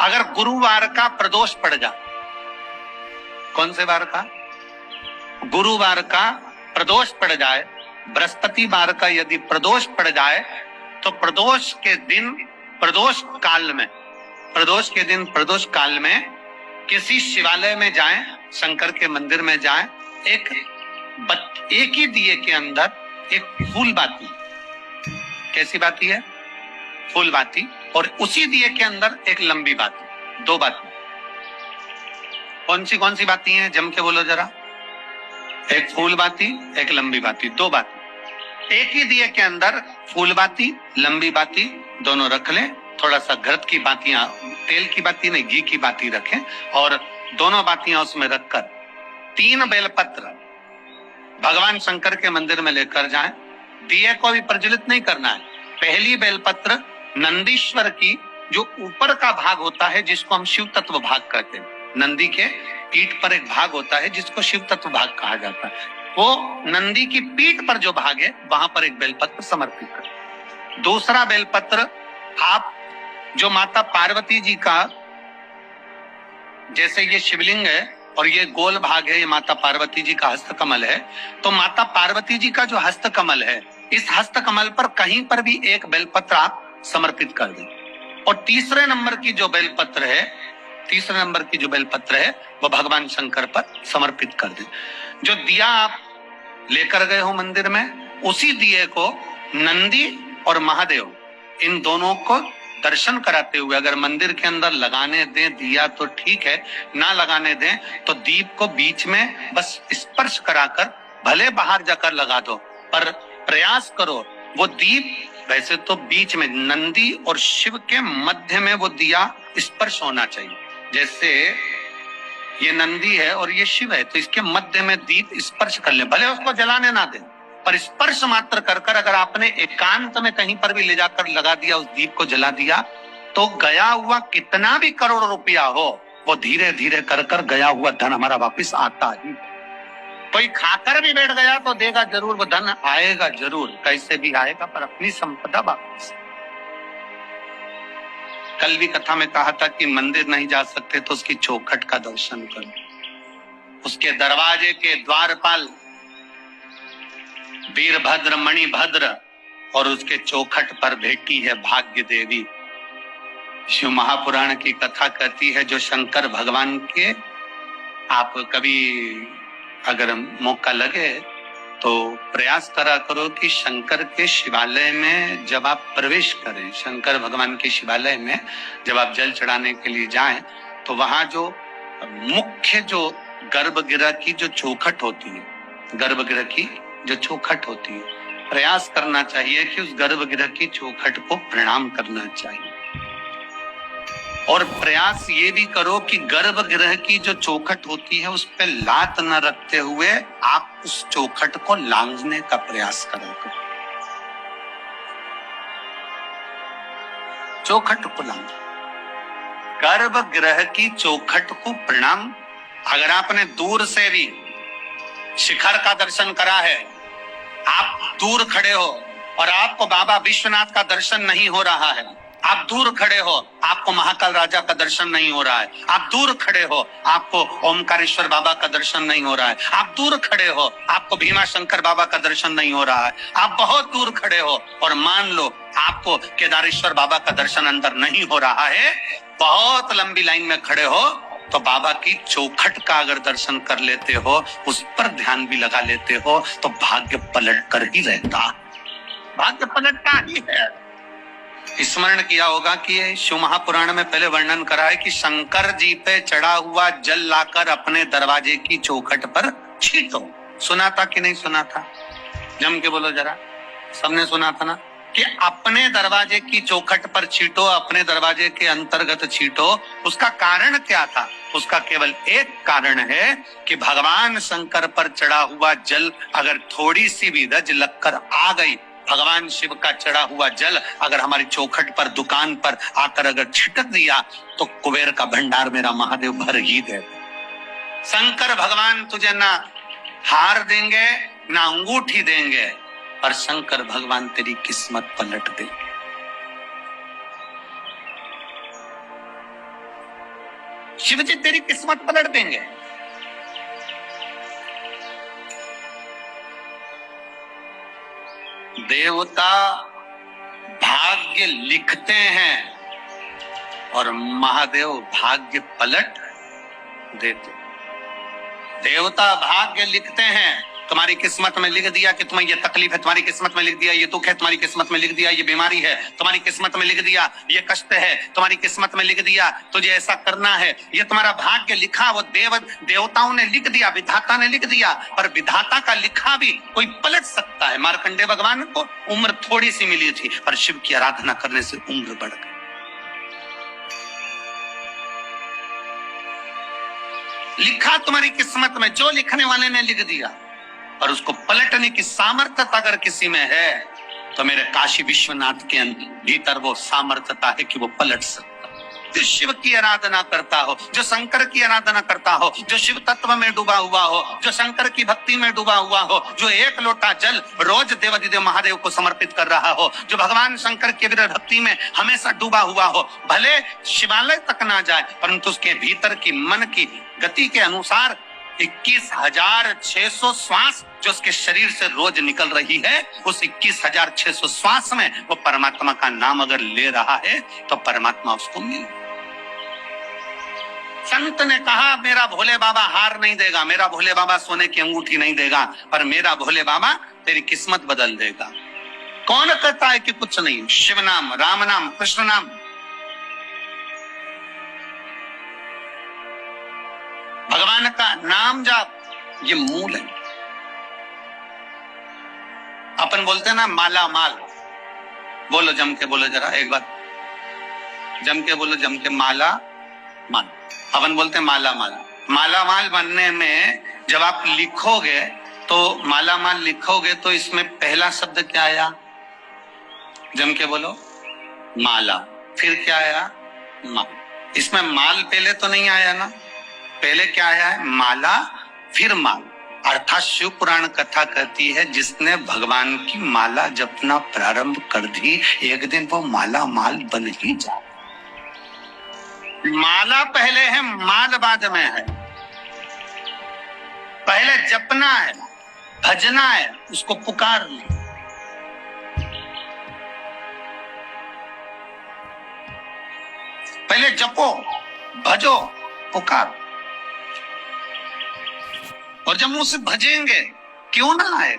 अगर गुरुवार का प्रदोष पड़ जाए, कौन से वार का? गुरुवार का प्रदोष पड़ जाए, बृहस्पतिवार का यदि प्रदोष पड़ जाए, तो प्रदोष के दिन प्रदोष काल में किसी शिवालय में जाएं, शंकर के मंदिर में जाएं, एक ही दिए के अंदर एक फूल बाती, कैसी बाती है? फूल बाती, और उसी दिए के अंदर एक लंबी बाती, दो बाती। कौन सी बाती हैं? जम के बोलो जरा। एक फूल बाती, एक लंबी बाती, दो बाती। एक ही दिए के अंदर फूल बाती, लंबी बाती दोनों रख लें। थोड़ा सा घृत की बातियां, तेल की बाती नहीं, घी की बाती रखें, और दोनों बातियां उसमें रखकर 3 बेलपत्र भगवान शंकर के मंदिर में लेकर जाएं। दिए को भी प्रज्वलित नहीं करना है। पहली बेलपत्र नंदीश्वर की जो ऊपर का भाग होता है, जिसको हम शिव तत्व भाग कहते हैं, नंदी के पीठ पर एक भाग होता है जिसको शिव तत्व भाग कहा जाता है, वो नंदी की पीठ पर जो भाग है वहां पर एक बेलपत्र समर्पित करें। दूसरा बेलपत्र आप जो माता पार्वती जी का, जैसे ये शिवलिंग है और ये गोल भाग है, ये माता पार्वती जी का हस्तकमल है, तो माता पार्वती जी का जो हस्तकमल है, इस हस्तकमल पर कहीं पर भी एक बेलपत्र आप समर्पित कर दें। और तीसरे नंबर की जो बेलपत्र है वो भगवान शंकर पर समर्पित कर दें। जो दिया आप लेकर गए हो मंदिर में, उसी दिए को नंदी और महादेव इन दोनों को दर्शन कराते हुए अगर मंदिर के अंदर लगाने दें दिया तो ठीक है, ना लगाने दें तो दीप को बीच में बस स्पर्श कराकर भले बाहर जाकर लगा दो, पर प्रयास करो वो दीप, वैसे तो बीच में नंदी और शिव के मध्य में वो दिया स्पर्श होना चाहिए। जैसे ये नंदी है और ये शिव है, तो इसके मध्य में दीप स्पर्श कर ले, भले उसको जलाने ना दे, पर स्पर्श मात्र कर अगर आपने एकांत में कहीं पर भी ले जाकर लगा दिया, उस दीप को जला दिया, तो गया हुआ कितना भी करोड़ रुपया हो, वो धीरे धीरे कर गया हुआ धन हमारा वापस आता ही। कोई खाकर भी बैठ गया तो देगा जरूर, वो धन आएगा जरूर, कैसे भी आएगा, पर अपनी संपदा वापस। कल भी कथा में कहा था कि मंदिर नहीं जा सकते तो उसकी चौखट का दर्शन करो। उसके दरवाजे के द्वारपाल वीरभद्र मणिभद्र और उसके चौखट पर बैठी है भाग्य देवी। शिव महापुराण की कथा कहती है, जो शंकर भगवान के, आप कभी अगर मौका लगे तो प्रयास करा करो कि शंकर के शिवालय में जब आप प्रवेश करें, शंकर भगवान के शिवालय में जब आप जल चढ़ाने के लिए जाएं, तो वहां जो मुख्य जो गर्भगृह की जो चौखट होती है, गर्भगृह की जो चौखट होती है, प्रयास करना चाहिए कि उस गर्भगृह की चौखट को प्रणाम करना चाहिए। और प्रयास ये भी करो कि गर्भगृह की जो चौखट होती है उस पे लात न रखते हुए आप उस चौखट को लांघने का प्रयास करो। चौखट को लांघ, गर्भगृह की चौखट को प्रणाम। अगर आपने दूर से भी शिखर का दर्शन करा है, आप दूर खड़े हो और आपको बाबा विश्वनाथ का दर्शन नहीं हो रहा है, आप दूर खड़े हो आपको महाकाल राजा का दर्शन नहीं हो रहा है, आप दूर खड़े हो आपको ओमकारेश्वर बाबा का दर्शन नहीं हो रहा है, आप दूर खड़े हो आपको भीमा शंकर बाबा का दर्शन नहीं हो रहा है, आप बहुत दूर खड़े हो और मान लो आपको केदारेश्वर बाबा का दर्शन अंदर नहीं हो रहा है, बहुत लंबी लाइन में खड़े हो, तो बाबा की चौखट का अगर दर्शन कर लेते हो, उस पर ध्यान भी लगा लेते हो, तो भाग्य पलट कर ही रहता, भाग्य पलटता ही है। स्मरण किया होगा कि ये शिव महापुराण में पहले वर्णन करा है कि शंकर जी पे चढ़ा हुआ जल लाकर अपने दरवाजे की चौखट पर छींटो। सुना था कि नहीं सुना था? जम के बोलो जरा। सबने सुना था ना कि अपने दरवाजे की चौखट पर छींटो, अपने दरवाजे के अंतर्गत छींटो। उसका कारण क्या था? उसका केवल एक कारण है कि भगवान शंकर पर चढ़ा हुआ जल अगर थोड़ी सी भी रज लगकर आ गई, भगवान शिव का चढ़ा हुआ जल अगर हमारी चौखट पर, दुकान पर आकर अगर छिटक दिया, तो कुबेर का भंडार मेरा महादेव भर ही दे। शंकर भगवान तुझे ना हार देंगे ना अंगूठी देंगे, पर शंकर भगवान तेरी किस्मत पलट देंगे। शिव जी तेरी किस्मत पलट देंगे। देवता भाग्य लिखते हैं और महादेव भाग्य पलट देते। देवता भाग्य लिखते हैं, तुम्हारी किस्मत में लिख दिया कि तुम्हें ये तकलीफ है, तुम्हारी किस्मत में लिख दिया ये दुख है, तुम्हारी किस्मत में लिख दिया ये बीमारी है, तुम्हारी किस्मत में लिख दिया ये कष्ट है, तुम्हारी किस्मत में लिख दिया तुझे ऐसा करना है। ये तुम्हारा भाग्य लिखा, वो देवताओं ने लिख दिया, विधाता ने लिख दिया। पर विधाता का लिखा भी कोई पलट सकता है। मार्कंडेय भगवान को उम्र थोड़ी सी मिली थी, पर शिव की आराधना करने से उम्र बढ़ गई। लिखा तुम्हारी किस्मत में, जो लिखने वाले ने लिख दिया, और उसको पलटने की सामर्थ्यता अगर किसी में है तो मेरे काशी विश्वनाथ के भीतर वो सामर्थ्यता है कि वो पलट सकता। जो शिव की आराधना करता हो, जो शंकर की आराधना करता हो, जो शिव तत्व में डूबा हुआ हो, जो शंकर की भक्ति में डूबा हुआ हो, जो एक लोटा जल रोज देवाधिदेव महादेव को समर्पित कर रहा हो, जो भगवान शंकर की भक्ति में हमेशा डूबा हुआ हो, भले शिवालय तक ना जाए परंतु उसके भीतर की मन की गति के अनुसार 21,600 श्वास जो उसके शरीर से रोज निकल रही है, उस 21,600 श्वास में वो परमात्मा का नाम अगर ले रहा है तो परमात्मा उसको मिल। संत ने कहा मेरा भोले बाबा हार नहीं देगा, मेरा भोले बाबा सोने की अंगूठी नहीं देगा, पर मेरा भोले बाबा तेरी किस्मत बदल देगा। कौन कहता है कि कुछ नहीं? शिव नाम, राम नाम, कृष्ण नाम, भगवान का नाम जाप, ये मूल है। अपन बोलते हैं ना माला माल, बोलो जम के, बोलो जरा एक बार जम के बोलो, जम के, माला माल। अपन बोलते हैं माला माल। माला माल बनने में जब आप लिखोगे तो माला माल लिखोगे तो इसमें पहला शब्द क्या आया? जम के बोलो, माला। फिर क्या आया? माल। इसमें माल पहले तो नहीं आया ना, पहले क्या आया है? माला, फिर माल। अर्थात शिव पुराण कथा कहती है जिसने भगवान की माला जपना प्रारंभ कर दी, एक दिन वो माला माल बन ही जाए। माला पहले है, माल बाद में है। पहले जपना है, भजना है, उसको पुकारना। पहले जपो, भजो, पुकारो। और जब मुझसे भजेंगे क्यों ना आए,